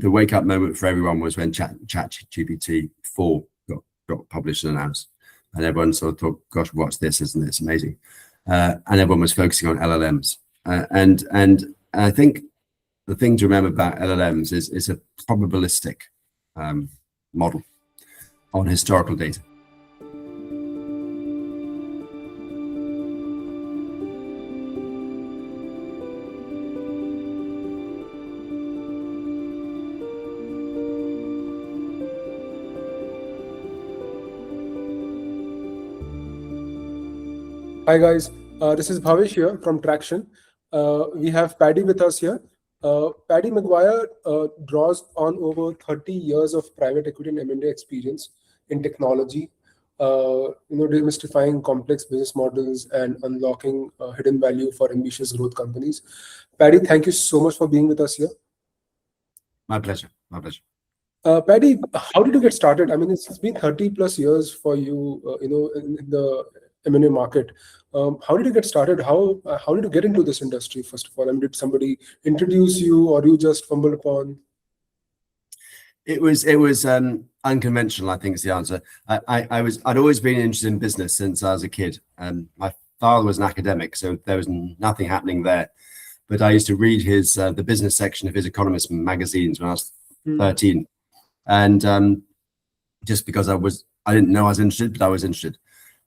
the wake up moment for everyone was when ChatGPT 4 got published and announced, and everyone sort of thought, gosh, what's this? Isn't this amazing? And everyone was focusing on LLMs. And I think the thing to remember about LLMs is it's a probabilistic model on historical data. Hi guys, this is Bhavesh here from Tracxn. We have Paddy with us here. Paddy MccGwire draws on over 30 years of private equity and M&A experience in technology, demystifying complex business models and unlocking hidden value for ambitious growth companies. Paddy, thank you so much for being with us here. My pleasure. My pleasure. Paddy, how did you get started? I mean, it's been 30 plus years for you, in the M&A market. How did you get started? How did you get into this industry, first of all? And did somebody introduce you, or you just fumbled upon? It was unconventional, I think is the answer. I'd always been interested in business since I was a kid. My father was an academic, so there was nothing happening there. But I used to read his the business section of his Economist magazines when I was 13, and just because I didn't know I was interested, but I was interested.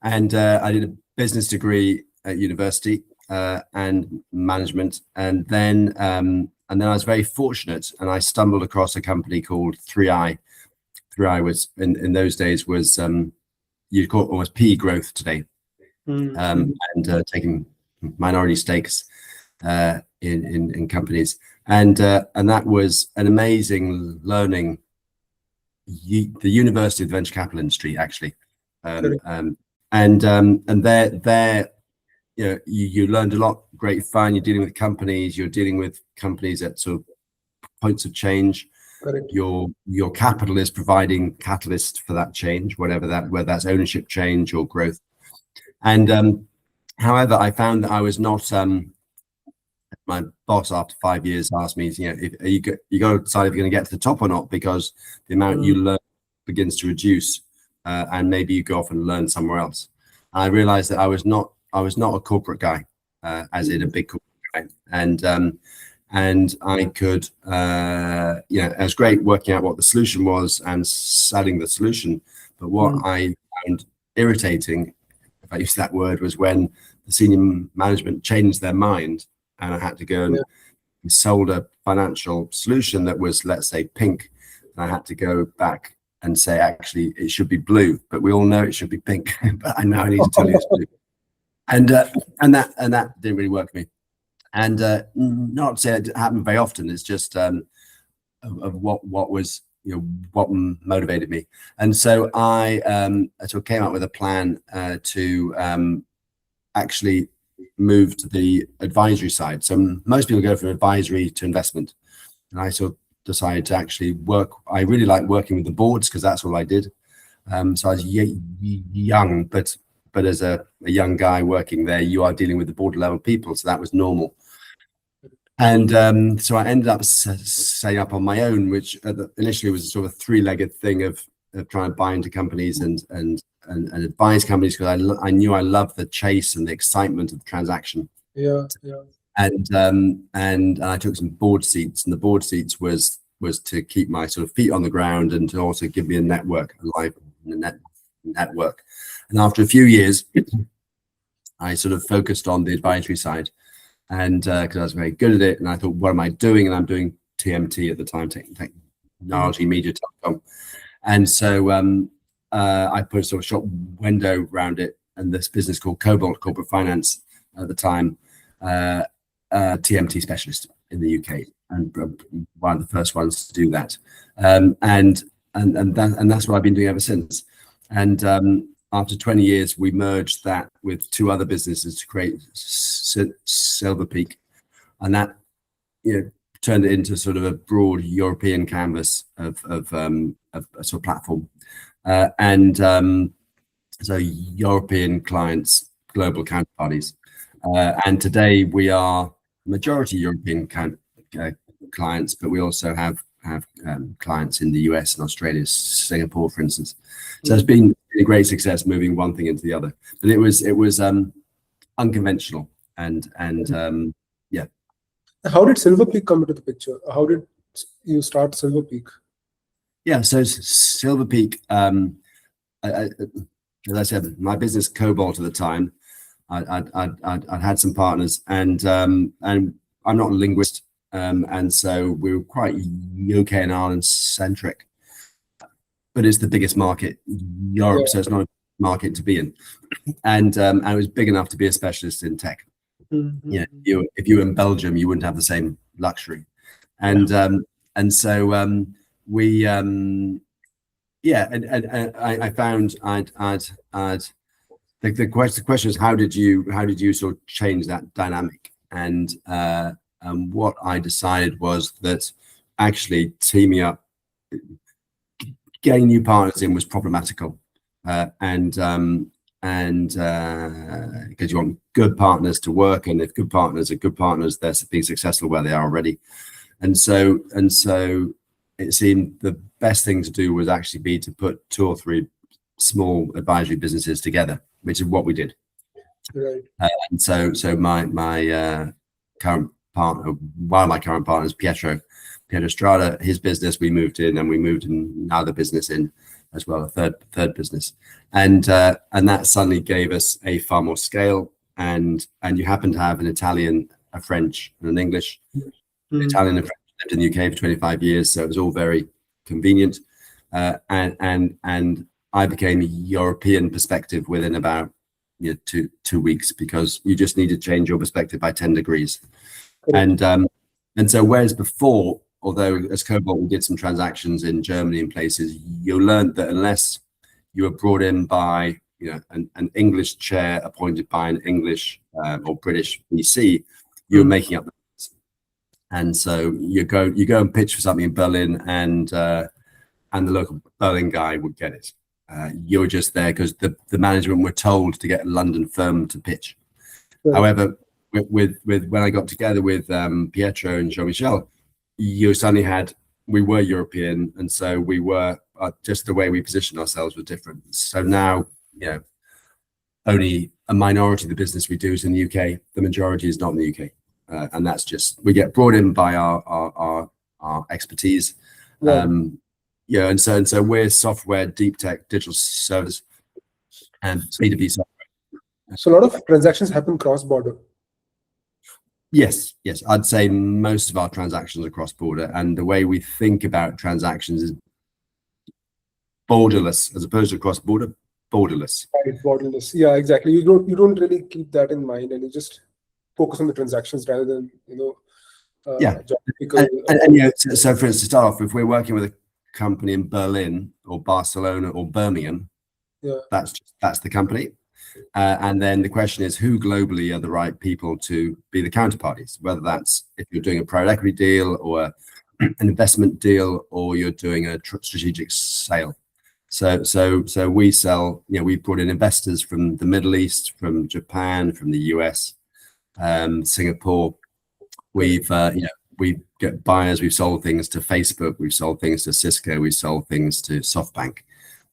And I did a business degree at university and management, and then I was very fortunate, and I stumbled across a company called 3i. 3i was in those days was you'd call it almost PE growth today, and taking minority stakes in companies, and that was an amazing learning. The University of the venture capital industry, actually. And there, you learned a lot. Great fun. You're dealing with companies. You're dealing with companies at sort of points of change. Correct. Your capital is providing catalyst for that change, whether that's ownership change or growth. And however, I found that I was not. My boss, after 5 years, asked me, you got to decide if you're going to get to the top or not, because the amount you learn begins to reduce. And maybe you go off and learn somewhere else. I realized that I was not a corporate guy, as in a big corporate guy, and I could, it was great working out what the solution was and selling the solution. But what I found irritating, if I use that word, was when the senior management changed their mind, and I had to go and sold a financial solution that was, let's say, pink, and I had to go back and say, actually, it should be blue, but we all know it should be pink. But I now need to tell you it's blue, and that didn't really work for me. And not to say it happened very often. It's just of what was what motivated me. And so I sort of came up with a plan to actually move to the advisory side. So most people go from advisory to investment, and I sort of decided to actually work. I really like working with the boards because that's all I did. So I was young, but as a young guy working there, you are dealing with the board level people, so that was normal. And so I ended up setting up on my own, which initially was a sort of three-legged thing of trying to buy into companies and advise companies, because I knew I loved the chase and the excitement of the transaction. Yeah. And I took some board seats, and the board seats was to keep my sort of feet on the ground and to also give me a network, a live network. And after a few years, I sort of focused on the advisory side, and because I was very good at it, and I thought, what am I doing? And I'm doing TMT at the time, technology, media, telecom. And so I put a sort of shop window around it, and this business called Cobalt Corporate Finance at the time, TMT specialist in the UK, and one of the first ones to do that, and that's what I've been doing ever since. And after 20 years, we merged that with two other businesses to create Silverpeak, and that turned it into sort of a broad European canvas of a sort of platform, and so European clients, global counterparties. And today we are majority European clients, but we also have clients in the US and Australia, Singapore, for instance. So it's been a great success moving one thing into the other. But it was unconventional and yeah. How did Silverpeak come into the picture? How did you start Silverpeak? Yeah, so Silverpeak, as I said, my business Cobalt at the time, I'd had some partners, and I'm not a linguist, and so we were quite UK and Ireland centric, but it's the biggest market, Europe, so it's not a market to be in, and it was big enough to be a specialist in tech. Yeah, if you were in Belgium, you wouldn't have the same luxury, and so we I found the question is how did you sort of change that dynamic, and what I decided was that actually teaming up, getting new partners in was problematical, and because you want good partners to work, and if good partners are good partners, they're being successful where they are already, and so it seemed the best thing to do was actually be to put 2 or 3 small advisory businesses together, which is what we did. Right. And so my current partner, one of my current partners, Pietro Strada, his business, we moved in, and we moved another business in as well, a third business, and that suddenly gave us a far more scale, and you happen to have an Italian, a French, and an English. Italian and French lived in the UK for 25 years, so it was all very convenient, and I became a European perspective within about 2 weeks, because you just need to change your perspective by 10 degrees. And so whereas before, although as Cobalt we did some transactions in Germany and places, you learned that unless you were brought in by an English chair appointed by an English or British VC, you were making up the numbers. And so you go and pitch for something in Berlin, and the local Berlin guy would get it. You were just there because the management were told to get a London firm to pitch. Right. However, with when I got together with Pietro and Jean-Michel, you suddenly we were European, and so we were just the way we positioned ourselves was different. So now, only a minority of the business we do is in the UK. The majority is not in the UK, and that's just we get brought in by our expertise. Right. And so we're software, deep tech, digital service, and B2B software. So a lot of transactions happen cross-border. Yes, I'd say most of our transactions are cross-border, and the way we think about transactions is borderless as opposed to cross-border. Borderless. Right, borderless. Yeah, exactly. You don't really keep that in mind, and you just focus on the transactions rather than so for instance, to start off, if we're working with a company in Berlin or Barcelona or Birmingham, that's the company. And then the question is, who globally are the right people to be the counterparties, whether that's if you're doing a private equity deal or an investment deal, or you're doing a strategic sale. So we sell, we brought in investors from the Middle East, from Japan, from the US, Singapore. We've get buyers. We've sold things to Facebook. We've sold things to Cisco. We sold things to SoftBank.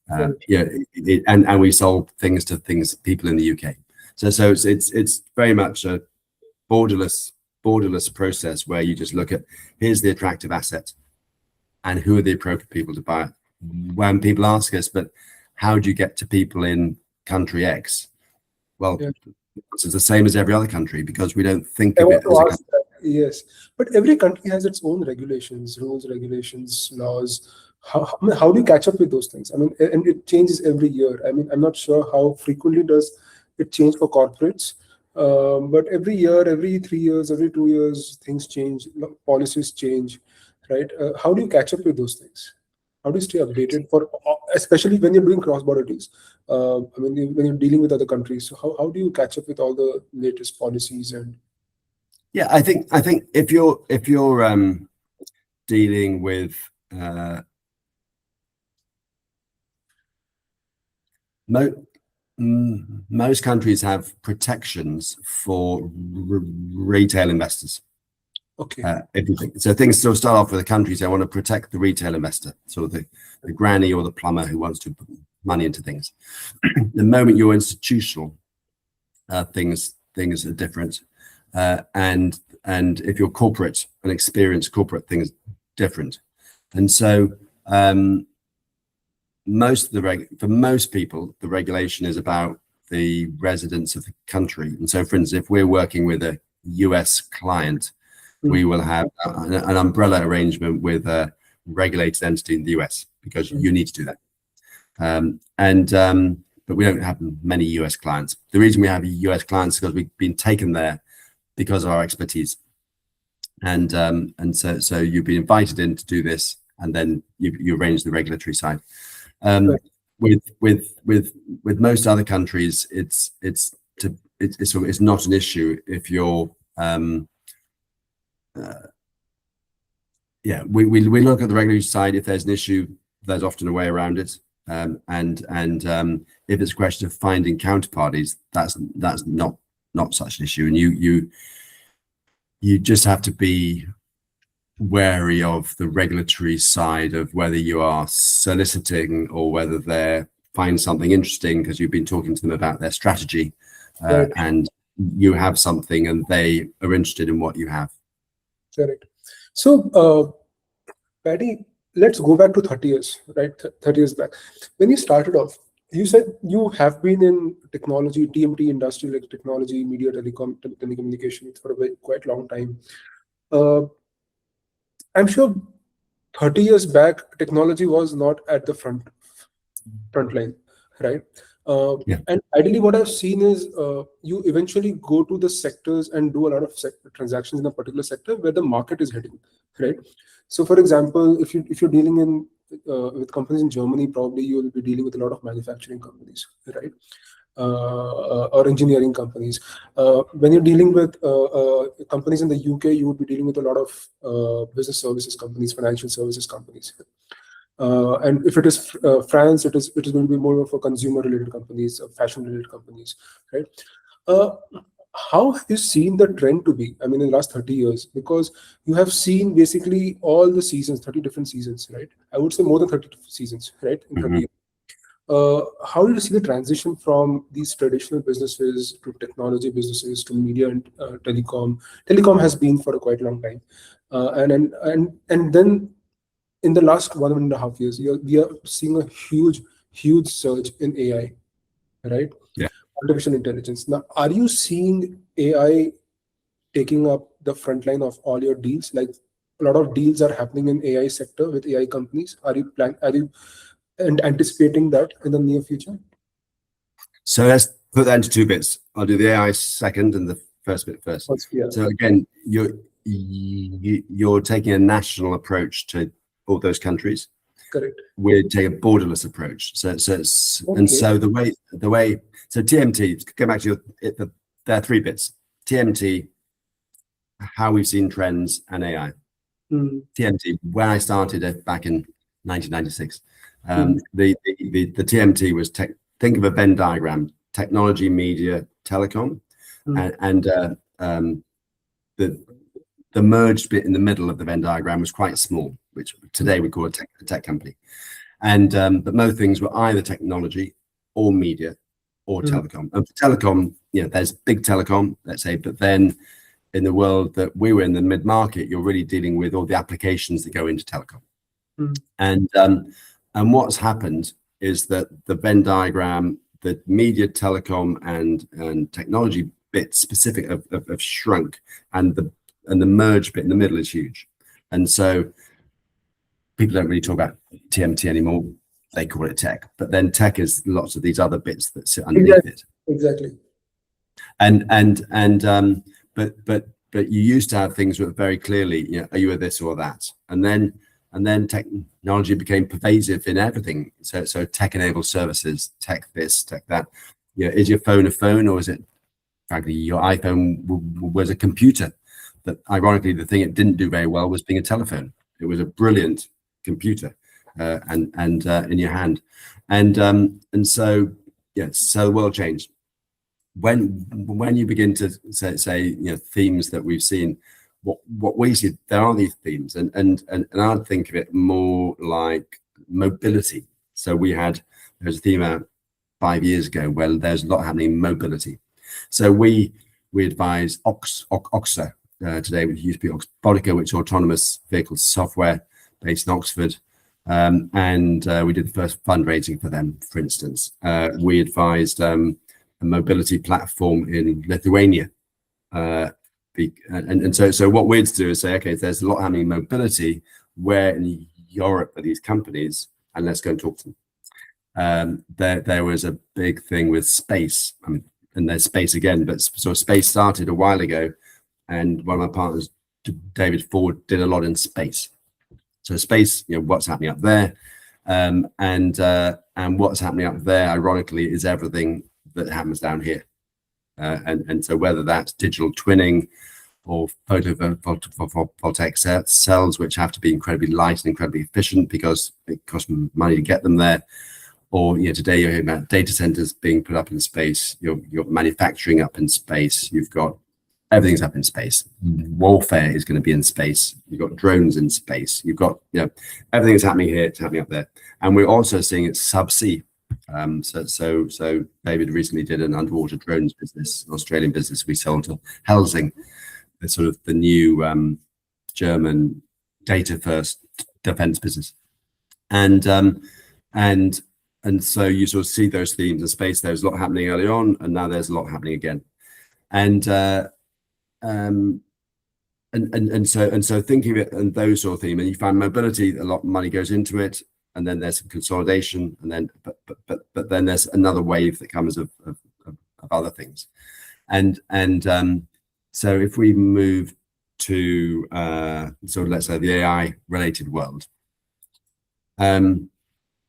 And we sold things to people in the UK. So it's very much a borderless process where you just look at, here's the attractive asset, and who are the appropriate people to buy it. When people ask us, but how do you get to people in country X? Well, it's the same as every other country, because we don't think of it as a country. Yes, but every country has its own regulations, rules, regulations, laws. How do you catch up with those things? I mean, and it changes every year. I mean, I'm not sure how frequently does it change for corporates, but every year, every 3 years, every 2 years, things change, policies change, right? How do you catch up with those things? How do you stay updated especially when you're doing cross-border deals? I mean, when you're dealing with other countries, so how do you catch up with all the latest policies and? Yeah, I think if you're dealing with most countries have protections for retail investors. Okay. If you think so, things still start off with the countries. They want to protect the retail investor, so the granny or the plumber who wants to put money into things. The moment you're institutional, things are different, and if you're corporate, an experienced corporate, things different. And so for most people, the regulation is about the residents of the country. And so, for instance, if we're working with a US client, we will have an umbrella arrangement with a regulated entity in the US, because you need to do that. But we don't have many US clients. The reason we have US clients is because we've been taken there because of our expertise. And so you've been invited in to do this, and then you arrange the regulatory side. With most other countries, it's not an issue if you're we look at the regulatory side. If there's an issue, there's often a way around it. If it's a question of finding counterparties, that's not such an issue. And you just have to be wary of the regulatory side of whether you are soliciting or whether they find something interesting because you've been talking to them about their strategy, and you have something and they are interested in what you have. Correct. So, Paddy, let's go back to 30 years, right? 30 years back. When you started off, you said you have been in technology, TMT industry, like technology, media, telecommunications for a quite long time. I'm sure 30 years back, technology was not at the front line, right? And ideally, what I've seen is you eventually go to the sectors and do a lot of transactions in a particular sector where the market is heading, right? So, for example, if you're dealing in with companies in Germany, probably you will be dealing with a lot of manufacturing companies, right? Or engineering companies. When you're dealing with companies in the UK, you would be dealing with a lot of business services companies, financial services companies. And if it is France, it is going to be more of a consumer-related companies, fashion-related companies, right? How have you seen the trend to be? I mean, in the last 30 years, because you have seen basically all the seasons, 30 different seasons, right? I would say more than 30 seasons, right? In 30 years. How did you see the transition from these traditional businesses to technology businesses to media and telecom? Telecom has been for a quite long time, and then in the last 1.5 years, we are seeing a huge surge in AI, right? Yeah. Artificial intelligence. Now, are you seeing AI taking up the front line of all your deals? Like a lot of deals are happening in AI sector with AI companies. Are you anticipating that in the near future? So let's put that into two bits. I'll do the AI second and the first bit first. So again, you're taking a national approach to all those countries. Correct. We take a borderless approach. So the way TMT, go back to there are three bits: TMT, how we've seen trends, and AI. TMT, when I started it back in 1996, the TMT was think of a Venn diagram: technology, media, telecom, and the merged bit in the middle of the Venn diagram was quite small, which today we call a tech company. And but most things were either technology or media or telecom. And for telecom, there's big telecom, let's say, but then in the world that we were in, the mid-market, you're really dealing with all the applications that go into telecom. And what's happened is that the Venn diagram, the media, telecom, and technology bit specific have shrunk, and the merge bit in the middle is huge. And so people don't really talk about TMT anymore. They call it tech, but then tech is lots of these other bits that sit underneath it. Exactly. But you used to have things that were very clearly, are you a this or that? And then technology became pervasive in everything. So tech-enabled services, tech this, tech that. Is your phone a phone, or is it, frankly, your iPhone was a computer? That ironically, the thing it didn't do very well was being a telephone. It was a brilliant computer, and in your hand, and so so the world changed. When you begin to say themes that we've seen, what we see, there are these themes, and I'd think of it more like mobility. So there's a theme out 5 years ago where there's a lot happening in mobility. So we advise Oxa today, which used to be Oxbotica, which is autonomous vehicle software based in Oxford. And we did the first fundraising for them, for instance. We advised a mobility platform in Lithuania. So what we'd do is say, okay, there's a lot happening in mobility. Where in Europe are these companies? And let's go and talk to them. There was a big thing with space. I mean, and there's space again, but so space started a while ago, and one of my partners, David Ford, did a lot in space. So space, what's happening up there, and what's happening up there, ironically, is everything that happens down here. And so whether that's digital twinning or photovoltaic cells, which have to be incredibly light and incredibly efficient because it costs money to get them there, or today you're hearing about data centers being put up in space, you're manufacturing up in space, you've got everything's up in space. Warfare is going to be in space. You've got drones in space. You've got everything is happening here, it's happening up there, and we're also seeing it subsea. So David recently did an underwater drones business, an Australian business we sold to Helsing, the sort of the new German data first defense business, and so you sort of see those themes in space. There's a lot happening early on, and now there's a lot happening again, and so thinking of it and those sort of themes, and you find mobility, a lot of money goes into it. And then there's some consolidation, and then but then there's another wave that comes of other things, and so if we move to so let's say the AI related world, and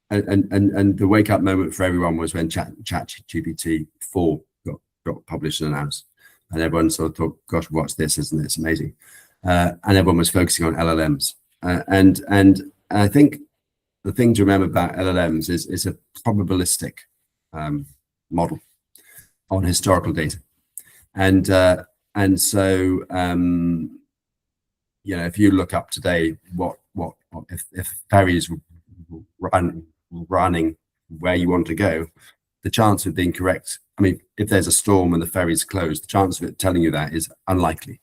the wake up moment for everyone was when ChatGPT 4 got published and announced, and everyone sort of thought, "Gosh, what's this? Isn't this amazing?" And everyone was focusing on LLMs, and I think the thing to remember about LLMs is a probabilistic model on historical data, and so if you look up today, what if ferries running where you want to go, the chance of being correct. I mean, if there's a storm and the ferry's closed, the chance of it telling you that is unlikely.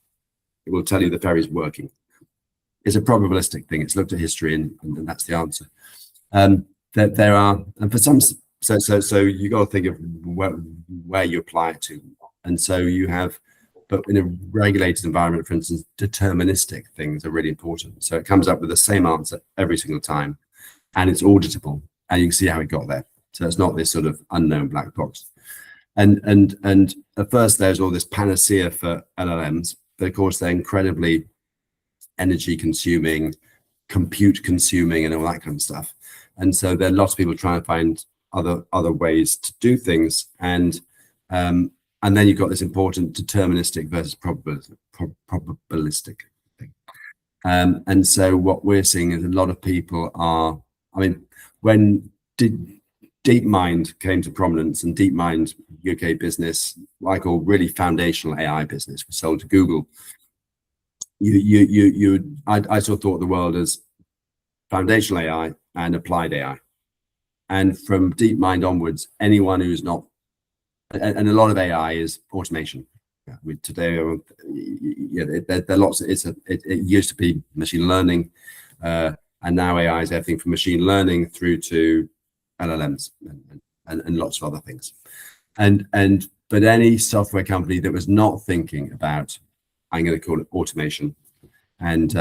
It will tell you the ferry's working. It's a probabilistic thing. It's looked at history, and that's the answer. That there are, and for some, so you got to think of where you apply it to, and so you have, but in a regulated environment, for instance, deterministic things are really important. So it comes up with the same answer every single time, and it's auditable, and you can see how it got there. So it's not this sort of unknown black box. And at first there's all this panacea for LLMs, but of course they're incredibly energy consuming, compute consuming, and all that kind of stuff. And so there are lots of people trying to find other ways to do things, and then you've got this important deterministic versus probabilistic thing. And so what we're seeing is a lot of people are, I mean, when DeepMind came to prominence, and DeepMind UK business, what I call really foundational AI business, was sold to Google. I sort of thought of the world as foundational AI and applied AI, and from DeepMind onwards, anyone who's not, and a lot of AI is automation. With today, there are lots. It used to be machine learning, and now AI is everything from machine learning through to LLMs and lots of other things. But any software company that was not thinking about, I'm going to call it automation, and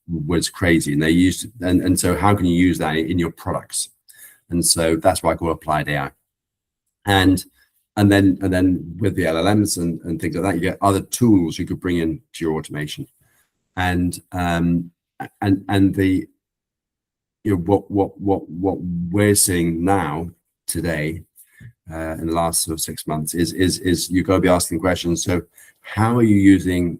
was crazy, and they used, and so how can you use that in your products? And so that's why I call applied AI. And then with the LLMs and things like that, you get other tools you could bring in to your automation, and the what we're seeing now today in the last sort of 6 months is you've got to be asking questions. So how are you using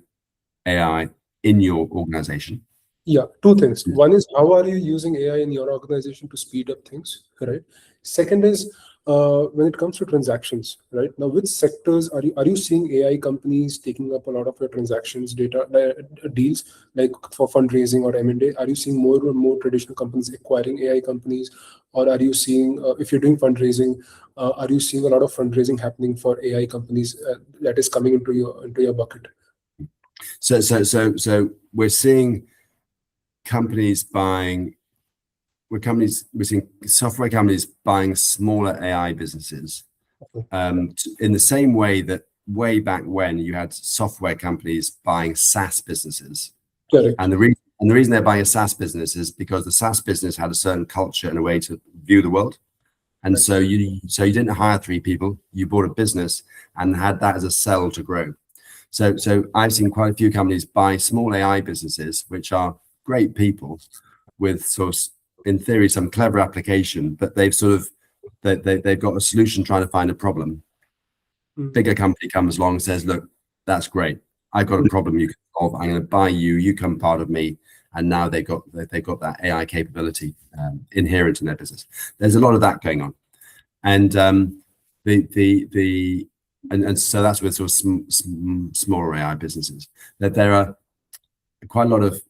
AI in your organization? Yeah, two things. One is, how are you using AI in your organization to speed up things, right? Second is, when it comes to transactions, right now, which sectors are you seeing AI companies taking up a lot of your transactions data deals, like for fundraising or M&A? Are you seeing more and more traditional companies acquiring AI companies, or are you seeing, if you're doing fundraising, are you seeing a lot of fundraising happening for AI companies that is coming into your bucket? So we're seeing we're seeing software companies buying smaller AI businesses, in the same way that way back when you had software companies buying SaaS businesses. Correct. And the reason they're buying a SaaS business is because the SaaS business had a certain culture and a way to view the world. And so you didn't hire 3 people, you bought a business and had that as a cell to grow. So I've seen quite a few companies buy small AI businesses, which are great people with sort of, in theory, some clever application, but they've got a solution trying to find a problem. Bigger company comes along and says, look, that's great. I've got a problem you can solve. I'm going to buy you. You come part of me. And now they've got that AI capability inherent in their business. There's a lot of that going on, and and so that's with sort of smaller AI businesses. That there are quite a lot of,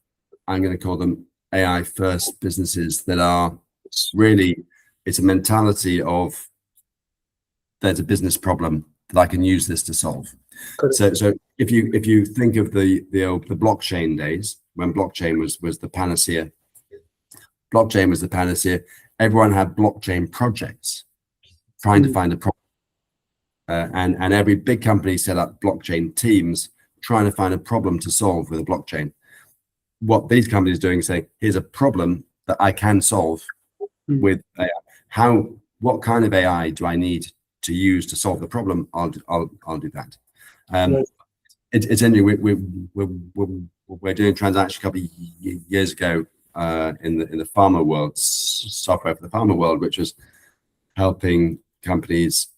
I'm going to call them AI first businesses that are really, it's a mentality of there's a business problem that I can use this to solve. Correct. So if you think of the blockchain days, when blockchain was the panacea, everyone had blockchain projects trying to find a problem. And every big company set up blockchain teams trying to find a problem to solve with a blockchain. What these companies are doing is saying, here's a problem that I can solve with AI. What kind of AI do I need to use to solve the problem? I'll do that. It's interesting. We're doing a transaction a couple of years ago in the pharma world, software for the pharma world, which was helping companies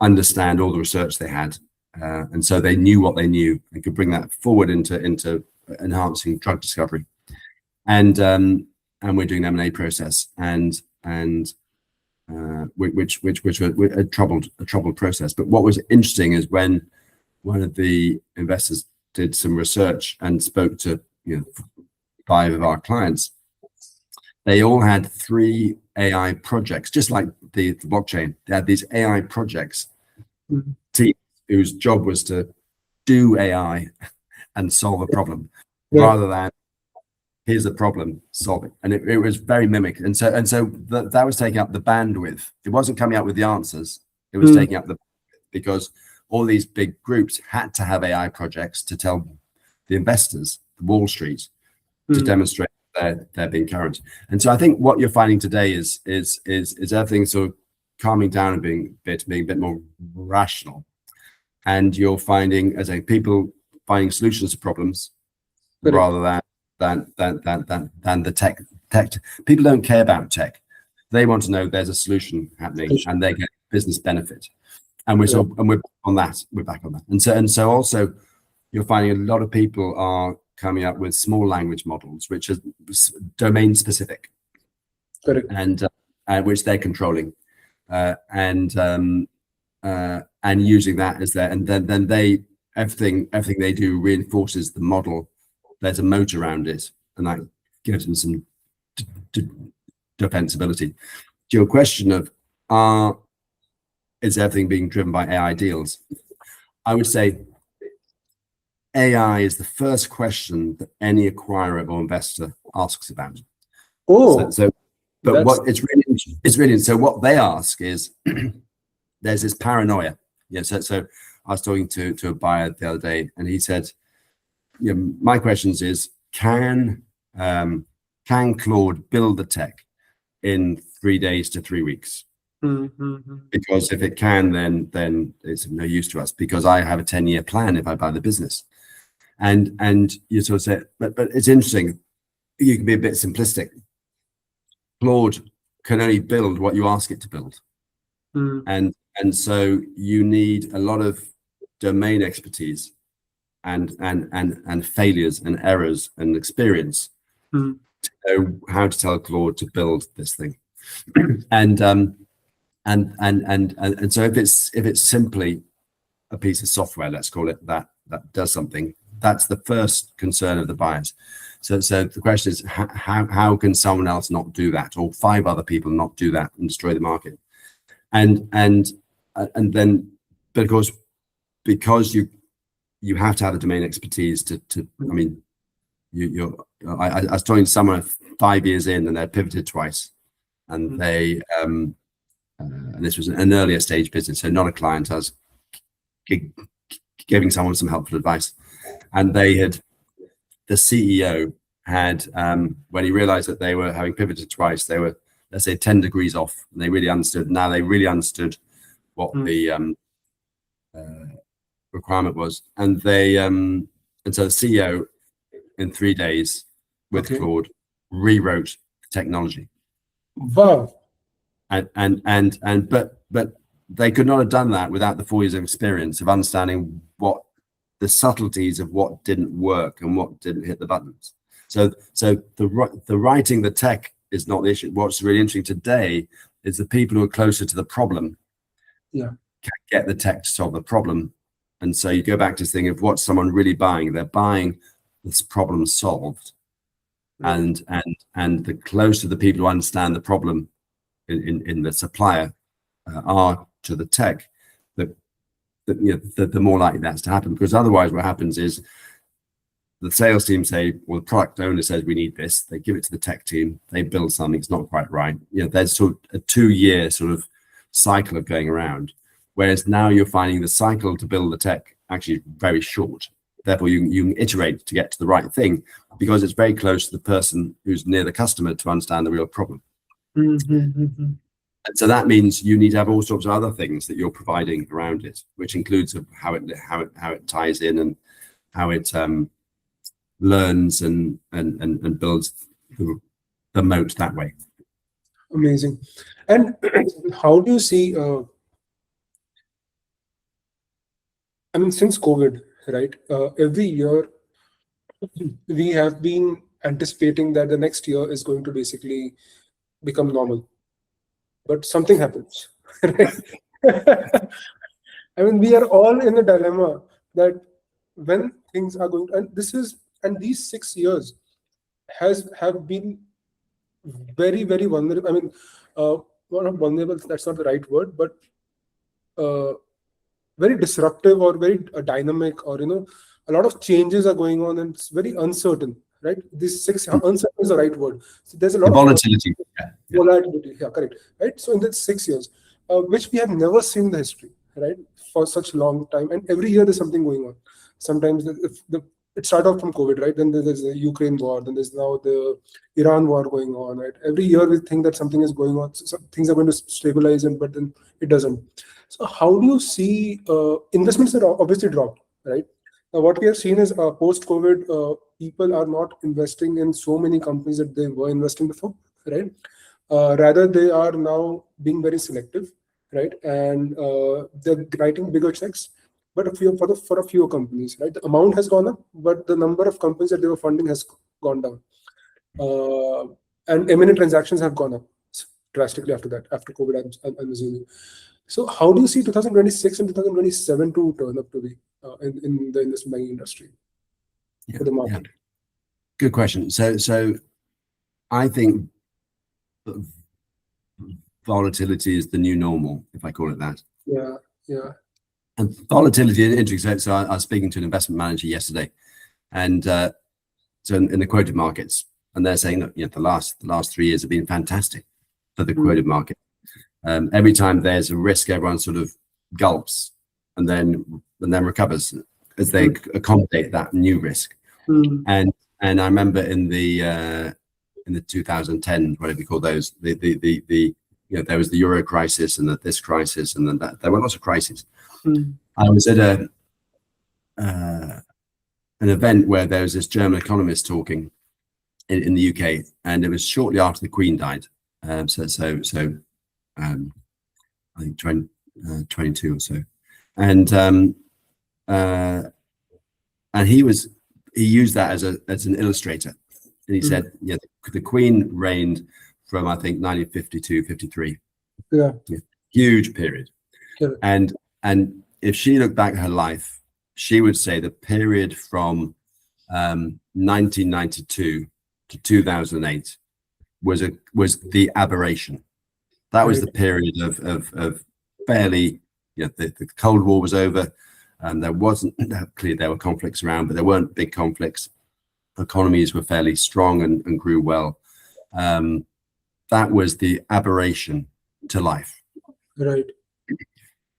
understand all the research they had, and so they knew what they knew and could bring that forward into enhancing drug discovery. And we're doing an M&A process, and which was a troubled process. But what was interesting is when one of the investors did some research and spoke to 5 of our clients, they all had 3 AI projects, just like the blockchain. They had these AI projects, teams whose job was to do AI and solve a problem, rather than here's the problem, solve it. And it was very mimic. And so that was taking up the bandwidth. It wasn't coming out with the answers. It was taking up the, because all these big groups had to have AI projects to tell the investors, Wall Street, to demonstrate they're being current. And so I think what you're finding today is everything sort of calming down and being a bit more rational. And you're finding, as people finding solutions to problems rather than the tech. People don't care about tech. They want to know there's a solution happening and they get business benefit. And we're back on that. And so also you're finding a lot of people are coming up with small language models, which are domain specific. Correct. And which they're controlling, and using that as their, and then everything they do reinforces the model. There's a moat around it, and that gives them some defensibility. To your question of is everything being driven by AI deals? I would say AI is the first question that any acquirer or investor asks about. But what it's really so what they ask is there's this paranoia. So I was talking to a buyer the other day, and he said, my questions is, can Claude build the tech in 3 days to 3 weeks? Because if it can, then it's of no use to us, because I have a 10-year plan if I buy the business. And you sort of say, but it's interesting, you can be a bit simplistic. Claude can only build what you ask it to build. And so you need a lot of domain expertise and failures and errors and experience to know how to tell Claude to build this thing. And And so if it's simply a piece of software, let's call it that does something, that's the first concern of the buyers. So the question is, how can someone else not do that, or 5 other people not do that and destroy the market? And then, but of course, because you have to have the domain expertise to I mean, I was talking to someone 5 years in, and they pivoted twice, and they and this was an earlier stage business, so not a client. I was giving someone some helpful advice, and the CEO had, when he realized that they were having pivoted twice, they were, let's say, 10 degrees off, and they really understood. Now they really understood what the requirement was, and so the CEO in 3 days with Claude rewrote the technology. Wow. But they could not have done that without the 4 years of experience of understanding what the subtleties of what didn't work and what didn't hit the buttons. So the writing the tech is not the issue. What's really interesting today is the people who are closer to the problem can get the tech to solve the problem. And so you go back to this thing of what's someone really buying. They're buying this problem solved. And the closer the people who understand the problem in the supplier are to the tech, the more likely that's to happen. Because otherwise what happens is the sales team say, well, the product owner says we need this. They give it to the tech team. They build something. It's not quite right. There's sort of a 2-year sort of cycle of going around. Whereas now you're finding the cycle to build the tech actually very short. Therefore, you can iterate to get to the right thing because it's very close to the person who's near the customer to understand the real problem. And so that means you need to have all sorts of other things that you're providing around it, which includes how it ties in and how it learns and builds the moat that way. Amazing. And how do you see? I mean, since COVID, right? Every year we have been anticipating that the next year is going to basically become normal, but something happens. Right? I mean, we are all in a dilemma that when things are going, and these 6 years have been very, very vulnerable. I mean, not vulnerable, that's not the right word, but very disruptive or very dynamic, or a lot of changes are going on, and it's very uncertain, right? Uncertain is the right word. So there's a lot of volatility. Volatility, correct, right? So in the 6 years, which we have never seen in the history, right, for such a long time, and every year there's something going on. Sometimes it started off from COVID, right? Then there's the Ukraine war, then there's now the Iran war going on, right? Every year we think that something is going on, so things are going to stabilize, but then it doesn't. So how do you see investments that obviously dropped, right? What we have seen is post-COVID, people are not investing in so many companies that they were investing before, right? Rather, they are now being very selective, right? And they're writing bigger checks, but for a few companies, right? The amount has gone up, but the number of companies that they were funding has gone down. And M&A transactions have gone up drastically after that, after COVID, I'm assuming. So how do you see 2026 and 2027 to turn up to be in the investment banking industry for the market? Yeah. Good question. So I think volatility is the new normal, if I call it that. Yeah. And volatility is interesting. So I was speaking to an investment manager yesterday, and so in the quoted markets, and they're saying that the last 3 years have been fantastic for the quoted market. Every time there's a risk, everyone sort of gulps and then recovers as they accommodate that new risk. And I remember in the 2010, whatever you call those, there was the Euro crisis and this crisis, and then there were lots of crises. I was at an event where there was this German economist talking in the UK, and it was shortly after the Queen died. I think 22 or so, and he used that as an illustrator, and he said, the Queen reigned from I think 1952, 53. huge period. Correct. And if she looked back at her life, she would say the period from 1992 to 2008 was the aberration. That was the period of fairly, the Cold War was over, and there wasn't, clearly there were conflicts around, but there weren't big conflicts. Economies were fairly strong and grew well. That was the aberration to life. Right.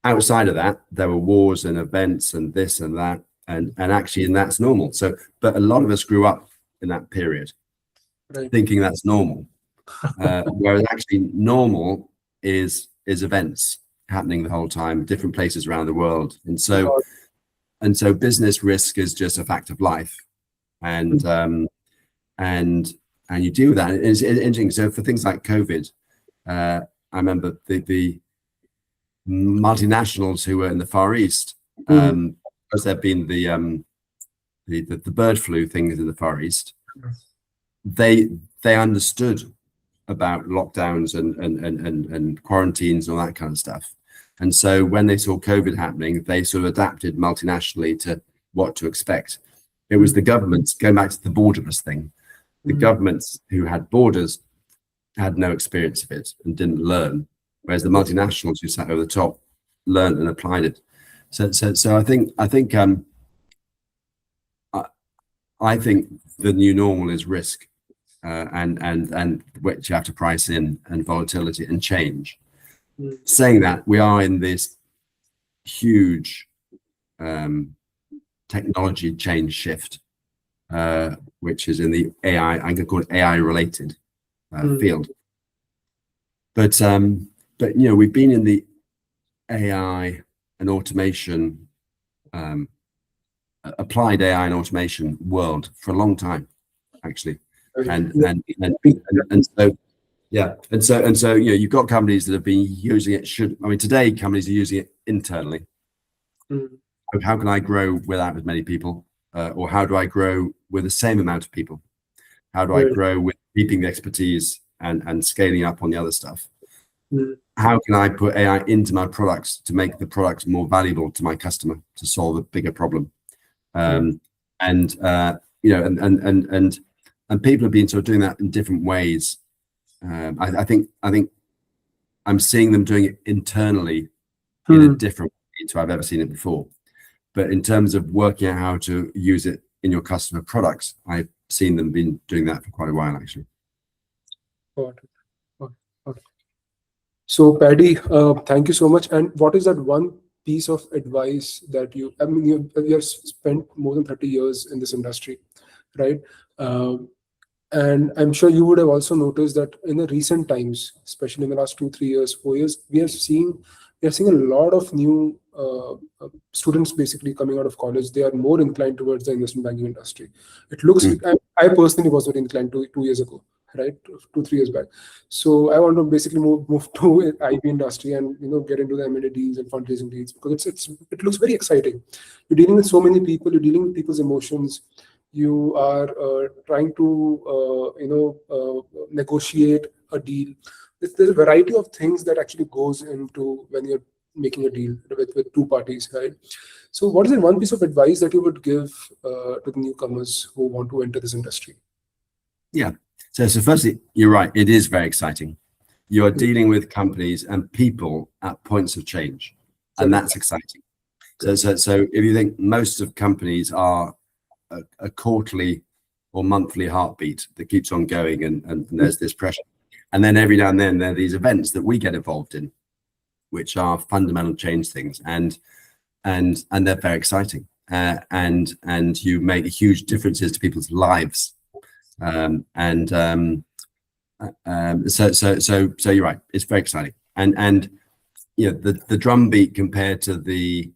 Outside of that, there were wars and events and this and that, and actually, and that's normal. So, but a lot of us grew up in that period, Right. thinking that's normal, whereas actually normal is events happening the whole time, different places around the world, and so business risk is just a fact of life, and you deal with that. It's interesting. So for things like COVID, I remember the multinationals who were in the Far East, because there'd been the bird flu things in the Far East, they understood about lockdowns and quarantines and all that kind of stuff. And so when they saw COVID happening, they sort of adapted multinationally to what to expect. It was the governments, going back to the borderless thing, the governments who had borders had no experience of it and didn't learn, whereas the multinationals who sat over the top learned and applied it. So I think the new normal is risk, and which you have to price in, and volatility and change. Saying that, we are in this huge technology change shift, which is in the AI, I'm going to call it AI related field. But we've been in the AI and automation, applied AI and automation world for a long time, actually, and so yeah, and so you've got companies that have been using it. Today companies are using it internally. How can I grow without as many people, or how do I grow with the same amount of people? How do I grow with keeping the expertise and scaling up on the other stuff? How can I put AI into my products to make the products more valuable to my customer, to solve a bigger problem? And people have been sort of doing that in different ways. I think I'm seeing them doing it internally in a different way to I've ever seen it before. But in terms of working out how to use it in your customer products, I've seen them been doing that for quite a while, actually. Got it. So Paddy, thank you so much. And what is that one piece of advice that you have spent more than 30 years in this industry, right? And I'm sure you would have also noticed that in the recent times, especially in the last 2-3 years, 4 years, we are seeing a lot of new students basically coming out of college. They are more inclined towards the investment banking industry. It looks like I personally was very inclined 2 years ago, right? 2-3 years back. So I want to basically move to IB industry and get into the M&A deals and fundraising deals, because it looks very exciting. You're dealing with so many people. You're dealing with people's emotions. You are trying to negotiate a deal. There's a variety of things that actually goes into when you're making a deal with two parties, right? So what is the one piece of advice that you would give to the newcomers who want to enter this industry? Yeah. So firstly, you're right. It is very exciting. You are dealing with companies and people at points of change, and that's exciting. So if you think most of companies are a quarterly or monthly heartbeat that keeps on going, and there's this pressure, and then every now and then there are these events that we get involved in, which are fundamental change things, and they're very exciting, and you make huge differences to people's lives. So you're right, it's very exciting, and the drumbeat compared to the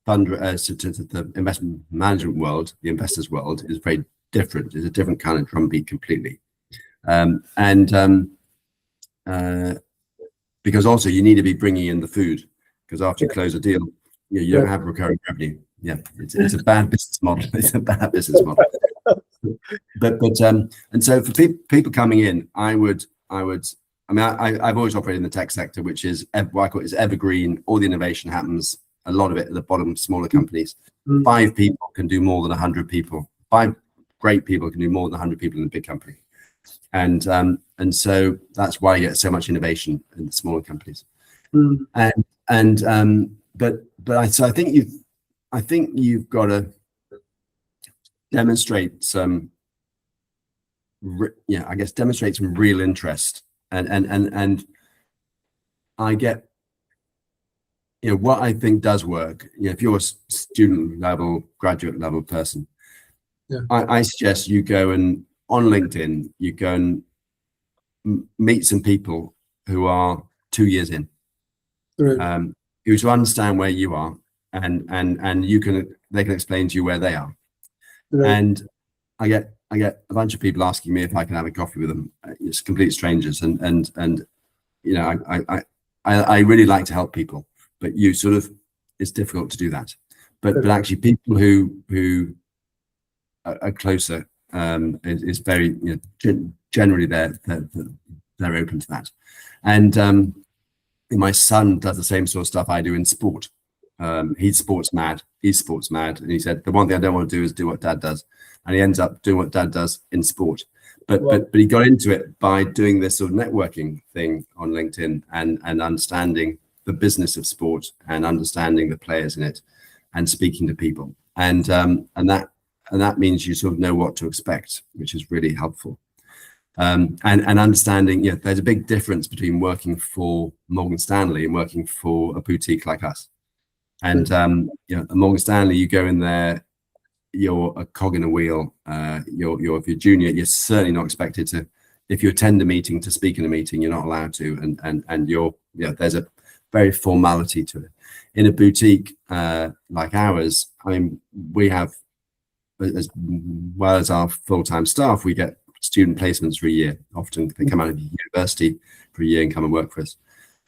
to the investment management world, the investors world, is very different. It's a different kind of drumbeat completely, because also you need to be bringing in the food, because after you close a deal, you don't have recurring revenue. Yeah, it's a bad business model. It's a bad business model. But and so for people coming in, I would I mean, I've always operated in the tech sector, which is what I call is evergreen. All the innovation happens, a lot of it at the bottom, smaller companies. 5 people can do more than 100 people. 5 great people can do more than 100 people in a big company. And so that's why you get so much innovation in the smaller companies. So I think you've got to demonstrate some, demonstrate some real interest. And I get, what I think does work. If you're a student level, graduate level person, I suggest you go and on LinkedIn, you go and meet some people who are 2 years in, who to understand where you are, and they can explain to you where they are. And I get a bunch of people asking me if I can have a coffee with them. It's complete strangers, and I really like to help people, but it's difficult to do that. But actually, people who are closer, is very generally they're open to that. And my son does the same sort of stuff I do in sport. He's sports mad, and he said the one thing I don't want to do is do what dad does, and he ends up doing what dad does in sport. But he got into it by doing this sort of networking thing on LinkedIn and understanding the business of sport and understanding the players in it and speaking to people, and that means you sort of know what to expect, which is really helpful. And understanding, there's a big difference between working for Morgan Stanley and working for a boutique like us. And at Morgan Stanley, you go in there, you're a cog in a wheel. If you're junior, you're certainly not expected to. If you attend a meeting, to speak in a meeting, you're not allowed to. And there's a very formality to it. In a boutique like ours, I mean, we have, as well as our full-time staff, we get student placements for a year. Often they come out of university for a year and come and work for us.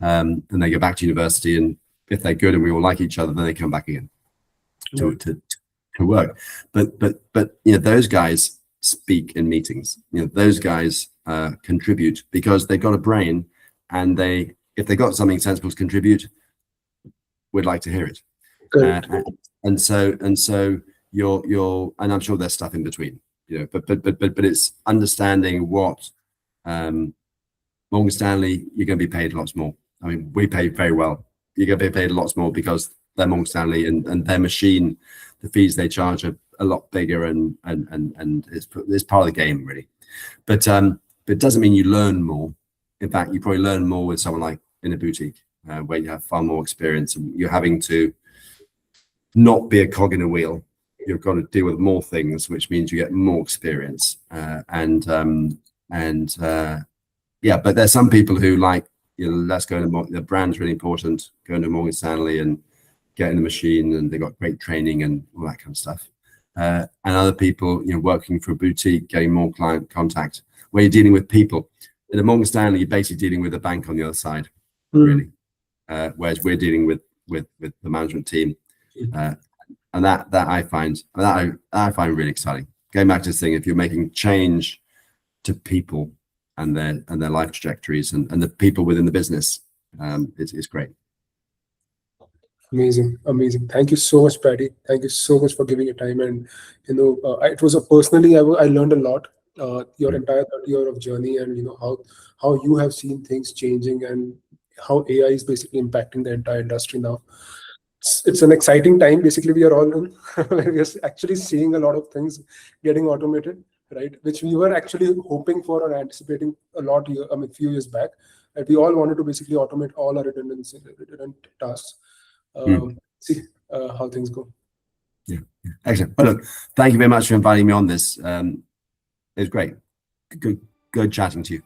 And they go back to university, and if they're good and we all like each other, then they come back again to work. But those guys speak in meetings. Those guys contribute because they've got a brain, and if they got something sensible to contribute, we'd like to hear it. And so you're and I'm sure there's stuff in between, but it's understanding what Morgan Stanley, you're going to be paid lots more. I mean, we pay very well. You're going to be paid lots more because they're Morgan Stanley, and their machine, the fees they charge are a lot bigger, and it's part of the game, really. But it doesn't mean you learn more. In fact, you probably learn more with someone like in a boutique, where you have far more experience, and you're having to not be a cog in a wheel. You've got to deal with more things, which means you get more experience. But there's some people who like, let's go into the brand's really important, go into Morgan Stanley and get in the machine, and they've got great training and all that kind of stuff. And other people, working for a boutique, getting more client contact, where you're dealing with people. In a Morgan Stanley, you're basically dealing with a bank on the other side, really. Whereas we're dealing with the management team. And that I find really exciting. Going back to this thing, if you're making change to people and their life trajectories and the people within the business, it's great. Amazing. Thank you so much, Paddy. Thank you so much for giving your time. And it was personally, I learned a lot. Your entire 30-year of journey, and how you have seen things changing, and how AI is basically impacting the entire industry now. It's an exciting time. Basically, we are all in. We are actually seeing a lot of things getting automated, right? Which we were actually hoping for or anticipating a few years back. And we all wanted to basically automate all our redundant tasks. See how things go. Yeah, excellent. Well, look, thank you very much for inviting me on this. It was great. Good chatting to you.